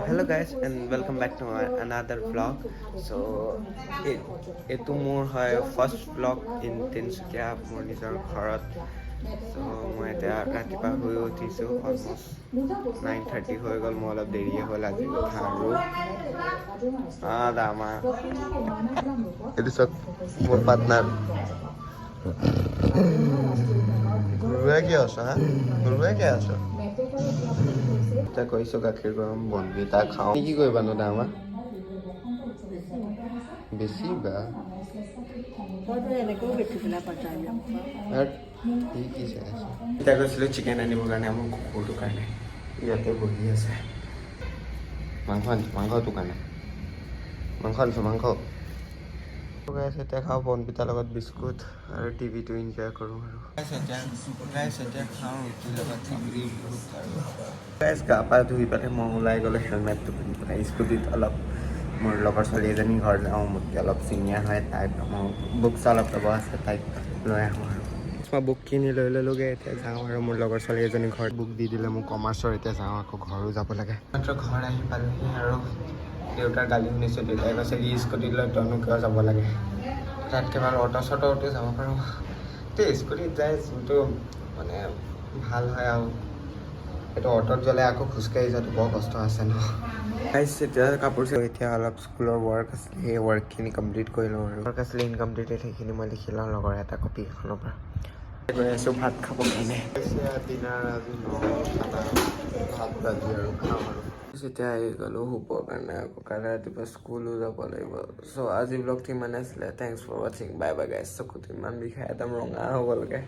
Hello guys and welcome back to my another vlog. So এইটো মোৰ হয় first vlog in Tinsukia মোৰ নিজৰ ঘৰত. So মই এতিয়া ৰাতিপুৱা শুই উঠিছোঁ অলমষ্ট 9:30 হৈ গ'ল. মই অলপ দেৰিয়ে হ'ল আজি উঠা আৰু দামা এইটো চব মোৰ পাৰ্টনাৰ ঘৰুৱাই কিয় আছ হা ঘৰুৱাই কিয় আছ এতিয়া কৈছোঁ গাখীৰ গৰম বনবিতা খাওঁ কি কৰিবানো দামা বেছি বা এতিয়া গৈছিলোঁ চিকেন আনিবৰ কাৰণে মোৰ কুকুৰটোৰ কাৰণে ইয়াতে বহি আছে মাংস আনিছোঁ মাংসটোৰ কাৰণে মাংস আনিছোঁ মাংস এতিয়া খাওঁ বনবিতাৰ লগত বিস্কুট আৰু টিভিটো এনজয় কৰোঁ আৰু এতিয়া খাওঁ ৰুটিৰ লগত চিংৰি আৰু গা পা ধুই পেলাই মই ওলাই গ'লে হেলমেটটো পিন্ধি পেলাই স্কুটিত অলপ মোৰ লগৰ ছোৱালী এজনী ঘৰ যাওঁ মোতকৈ অলপ চিনিয়ৰ হয় তাইক মোৰ বুকছ অলপ ল'ব আছে তাইক লৈ আহোঁ আৰু মই বুক কিনি লৈ ল'লোগৈ এতিয়া যাওঁ আৰু মোৰ লগৰ ছোৱালী এজনী ঘৰত বুক দি দিলে মোৰ কমাৰ্চৰ এতিয়া যাওঁ আকৌ ঘৰো যাব লাগে মাত্ৰ ঘৰ আহি পালোহি আৰু দেউতাৰ গালি শুনিছোঁ দেউতাই কৈছে কি স্কুটিত লৈ তইনো কিয় যাব লাগে তাতকৈ বাৰু অটো চটোতো যাব পাৰোঁ এতিয়া স্কুটিত যায় যোনটো মানে ভাল হয় আৰু এইটো অটোত গ'লে আকৌ খোজকাঢ়ি যোৱাটো বৰ কষ্ট আছে ন এতিয়া কাপোৰ এতিয়া অলপ স্কুলৰ ৱৰ্ক আছিলে সেই ৱৰ্কখিনি কমপ্লিট কৰি লওঁ আৰু ৱৰ্ক আছিলে ইনকমপ্লিটেড সেইখিনি মই লিখি লওঁ লগৰ এটা কপি এখনৰ পৰা গৈ আছোঁ ভাত খাব কাৰণে ডিনাৰ আজি ভাত ভাজি আৰু খাওঁ আৰু এতিয়া আহি গ'লোঁ শুবৰ কাৰণে আকৌ কাইলৈ ৰাতিপুৱা স্কুলো যাব লাগিব চ' আজি ব্লগটো ইমানে আছিলে থেংকছ ফৰ ৱাচিং বাই বাই গাইজ চকুটো ইমান বিষাই একদম ৰঙা হৈ গ'লগৈ